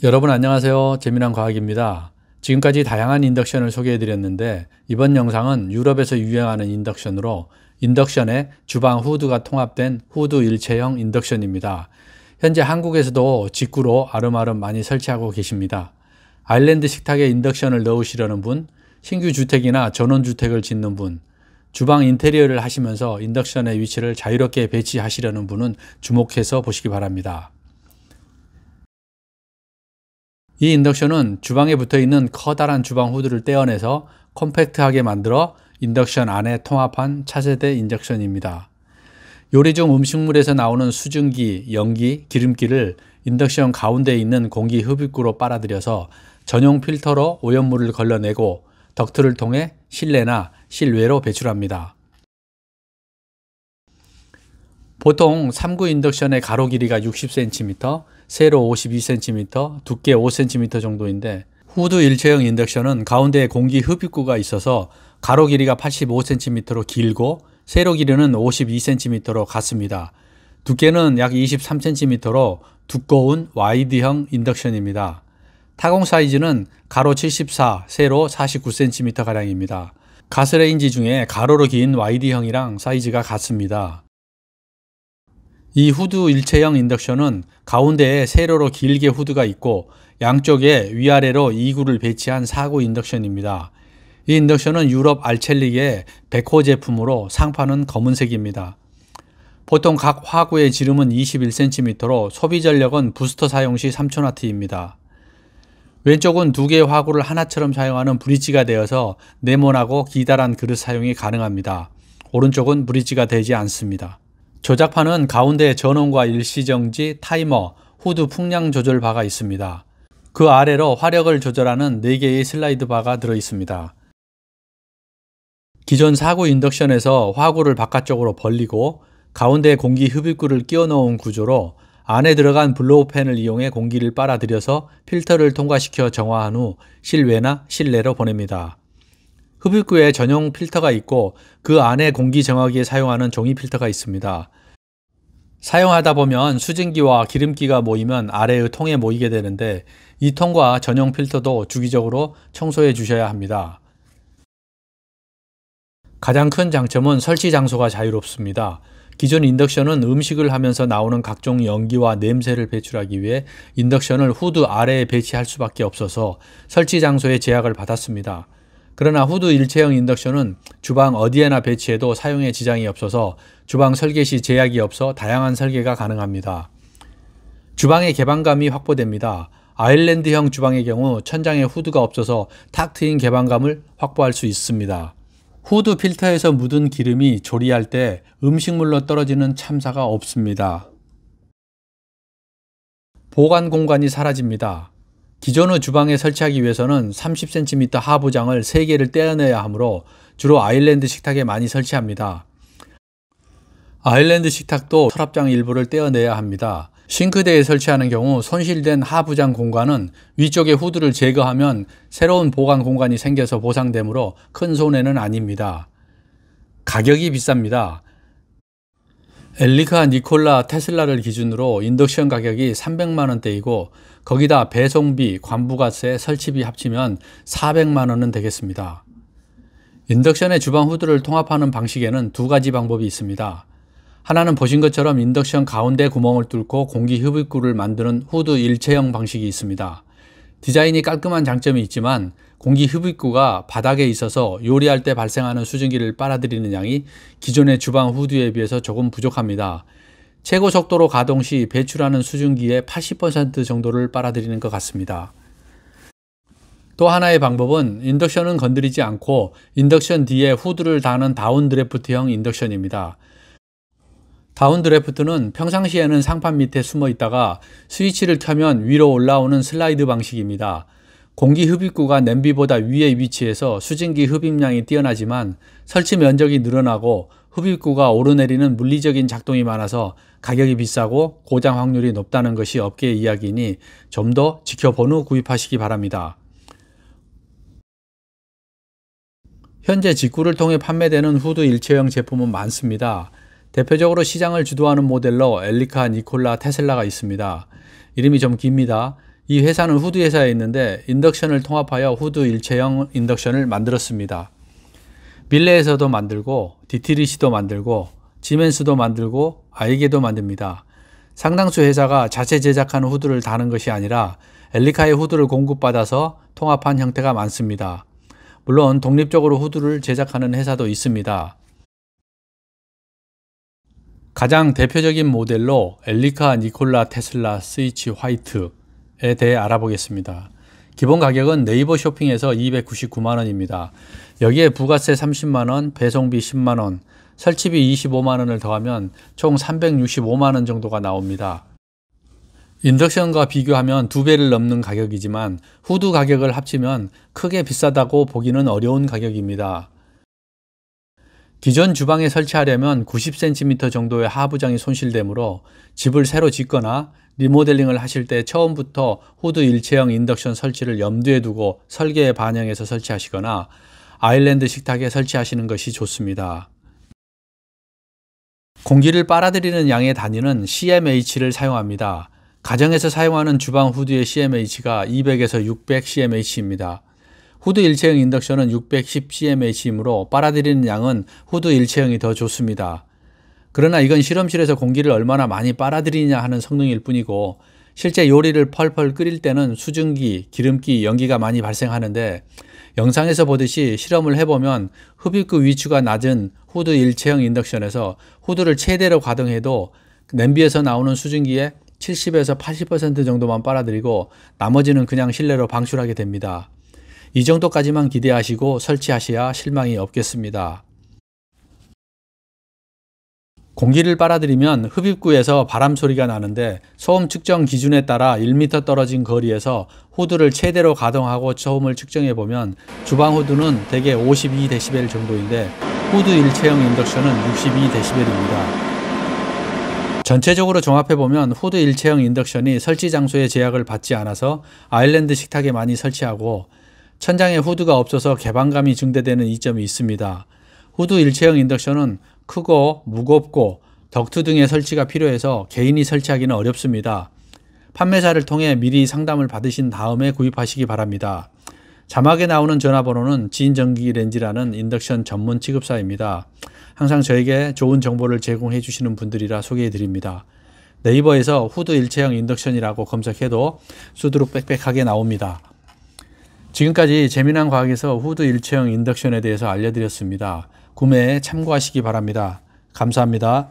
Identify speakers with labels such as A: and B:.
A: 여러분 안녕하세요. 재미난 과학입니다. 지금까지 다양한 인덕션을 소개해 드렸는데 이번 영상은 유럽에서 유행하는 인덕션으로 인덕션에 주방 후드가 통합된 후드 일체형 인덕션입니다. 현재 한국에서도 직구로 아름아름 많이 설치하고 계십니다. 아일랜드 식탁에 인덕션을 넣으시려는 분, 신규 주택이나 전원주택을 짓는 분, 주방 인테리어를 하시면서 인덕션의 위치를 자유롭게 배치하시려는 분은 주목해서 보시기 바랍니다. 이 인덕션은 주방에 붙어있는 커다란 주방 후드를 떼어내서 컴팩트하게 만들어 인덕션 안에 통합한 차세대 인덕션입니다. 요리 중 음식물에서 나오는 수증기, 연기, 기름기를 인덕션 가운데에 있는 공기 흡입구로 빨아들여서 전용 필터로 오염물을 걸러내고 덕트를 통해 실내나 실외로 배출합니다. 보통 3구 인덕션의 가로 길이가 60cm, 세로 52cm, 두께 5cm 정도인데 후드 일체형 인덕션은 가운데에 공기 흡입구가 있어서 가로 길이가 85cm로 길고 세로 길이는 52cm로 같습니다. 두께는 약 23cm로 두꺼운 와이드형 인덕션입니다. 타공 사이즈는 가로 74, 세로 49cm가량입니다. 가스레인지 중에 가로로 긴 와이드형이랑 사이즈가 같습니다. 이 후드 일체형 인덕션은 가운데에 세로로 길게 후드가 있고 양쪽에 위아래로 2구를 배치한 4구 인덕션입니다. 이 인덕션은 유럽 알첼릭의 백호 제품으로 상판은 검은색입니다. 보통 각 화구의 지름은 21cm로 소비 전력은 부스터 사용 시 3000W입니다. 왼쪽은 두 개의 화구를 하나처럼 사용하는 브릿지가 되어서 네모나고 기다란 그릇 사용이 가능합니다. 오른쪽은 브릿지가 되지 않습니다. 조작판은 가운데 전원과 일시정지, 타이머, 후드 풍량 조절 바가 있습니다. 그 아래로 화력을 조절하는 4개의 슬라이드 바가 들어 있습니다. 기존 4구 인덕션에서 화구를 바깥쪽으로 벌리고 가운데 공기 흡입구를 끼워 넣은 구조로 안에 들어간 블로우 팬을 이용해 공기를 빨아들여서 필터를 통과시켜 정화한 후 실외나 실내로 보냅니다. 흡입구에 전용 필터가 있고 그 안에 공기 정화기에 사용하는 종이 필터가 있습니다. 사용하다 보면 수증기와 기름기가 모이면 아래의 통에 모이게 되는데 이 통과 전용 필터도 주기적으로 청소해 주셔야 합니다. 가장 큰 장점은 설치 장소가 자유롭습니다. 기존 인덕션은 음식을 하면서 나오는 각종 연기와 냄새를 배출하기 위해 인덕션을 후드 아래에 배치할 수밖에 없어서 설치 장소에 제약을 받았습니다. 그러나 후드 일체형 인덕션은 주방 어디에나 배치해도 사용에 지장이 없어서 주방 설계 시 제약이 없어 다양한 설계가 가능합니다. 주방의 개방감이 확보됩니다. 아일랜드형 주방의 경우 천장에 후드가 없어서 탁 트인 개방감을 확보할 수 있습니다. 후드 필터에서 묻은 기름이 조리할 때 음식물로 떨어지는 참사가 없습니다. 보관 공간이 사라집니다. 기존의 주방에 설치하기 위해서는 30cm 하부장을 3개를 떼어내야 하므로 주로 아일랜드 식탁에 많이 설치합니다. 아일랜드 식탁도 서랍장 일부를 떼어내야 합니다. 싱크대에 설치하는 경우 손실된 하부장 공간은 위쪽에 후드를 제거하면 새로운 보관 공간이 생겨서 보상되므로 큰 손해는 아닙니다. 가격이 비쌉니다. 엘리카 니콜라 테슬라를 기준으로 인덕션 가격이 300만원대이고 거기다 배송비, 관부가세, 설치비 합치면 400만원은 되겠습니다. 인덕션의 주방 후드를 통합하는 방식에는 두 가지 방법이 있습니다. 하나는 보신 것처럼 인덕션 가운데 구멍을 뚫고 공기 흡입구를 만드는 후드 일체형 방식이 있습니다. 디자인이 깔끔한 장점이 있지만 공기 흡입구가 바닥에 있어서 요리할 때 발생하는 수증기를 빨아들이는 양이 기존의 주방 후드에 비해서 조금 부족합니다. 최고 속도로 가동 시 배출하는 수증기의 80% 정도를 빨아들이는 것 같습니다. 또 하나의 방법은 인덕션은 건드리지 않고 인덕션 뒤에 후드를 다는 다운 드래프트형 인덕션입니다. 다운 드래프트는 평상시에는 상판 밑에 숨어 있다가 스위치를 켜면 위로 올라오는 슬라이드 방식입니다. 공기 흡입구가 냄비보다 위에 위치해서 수증기 흡입량이 뛰어나지만 설치 면적이 늘어나고 흡입구가 오르내리는 물리적인 작동이 많아서 가격이 비싸고 고장 확률이 높다는 것이 업계의 이야기이니 좀 더 지켜본 후 구입하시기 바랍니다. 현재 직구를 통해 판매되는 후드 일체형 제품은 많습니다. 대표적으로 시장을 주도하는 모델로 엘리카 니콜라 테슬라가 있습니다. 이름이 좀 깁니다. 이 회사는 후드 회사에 있는데 인덕션을 통합하여 후드 일체형 인덕션을 만들었습니다. 밀레에서도 만들고 디트리시도 만들고 지멘스도 만들고 아이게도 만듭니다. 상당수 회사가 자체 제작하는 후드를 다는 것이 아니라 엘리카의 후드를 공급받아서 통합한 형태가 많습니다. 물론 독립적으로 후드를 제작하는 회사도 있습니다. 가장 대표적인 모델로 엘리카 니콜라 테슬라 스위치 화이트에 대해 알아보겠습니다. 기본 가격은 네이버 쇼핑에서 299만원입니다. 여기에 부가세 30만원, 배송비 10만원, 설치비 25만원을 더하면 총 365만원 정도가 나옵니다. 인덕션과 비교하면 2배를 넘는 가격이지만 후드 가격을 합치면 크게 비싸다고 보기는 어려운 가격입니다. 기존 주방에 설치하려면 90cm 정도의 하부장이 손실되므로 집을 새로 짓거나 리모델링을 하실 때 처음부터 후드 일체형 인덕션 설치를 염두에 두고 설계에 반영해서 설치하시거나 아일랜드 식탁에 설치하시는 것이 좋습니다. 공기를 빨아들이는 양의 단위는 CMH를 사용합니다. 가정에서 사용하는 주방 후드의 CMH가 200에서 600 CMH입니다. 후드 일체형 인덕션은 610 CMH이므로 빨아들이는 양은 후드 일체형이 더 좋습니다. 그러나 이건 실험실에서 공기를 얼마나 많이 빨아들이냐 하는 성능일 뿐이고 실제 요리를 펄펄 끓일 때는 수증기, 기름기, 연기가 많이 발생하는데 영상에서 보듯이 실험을 해보면 흡입구 위치가 낮은 후드 일체형 인덕션에서 후드를 최대로 가동해도 냄비에서 나오는 수증기의 70에서 80% 정도만 빨아들이고 나머지는 그냥 실내로 방출하게 됩니다. 이 정도까지만 기대하시고 설치하셔야 실망이 없겠습니다. 공기를 빨아들이면 흡입구에서 바람 소리가 나는데 소음 측정 기준에 따라 1m 떨어진 거리에서 후드를 최대로 가동하고 소음을 측정해 보면 주방 후드는 대개 52dB 정도인데 후드 일체형 인덕션은 62dB입니다. 전체적으로 종합해 보면 후드 일체형 인덕션이 설치 장소의 제약을 받지 않아서 아일랜드 식탁에 많이 설치하고 천장에 후드가 없어서 개방감이 증대되는 이점이 있습니다. 후드 일체형 인덕션은 크고 무겁고 덕트 등의 설치가 필요해서 개인이 설치하기는 어렵습니다. 판매사를 통해 미리 상담을 받으신 다음에 구입하시기 바랍니다. 자막에 나오는 전화번호는 진전기렌지라는 인덕션 전문 취급사입니다. 항상 저에게 좋은 정보를 제공해 주시는 분들이라 소개해 드립니다. 네이버에서 후드 일체형 인덕션이라고 검색해도 수두룩 빽빽하게 나옵니다. 지금까지 재미난 과학에서 후드 일체형 인덕션에 대해서 알려드렸습니다. 구매에 참고하시기 바랍니다. 감사합니다.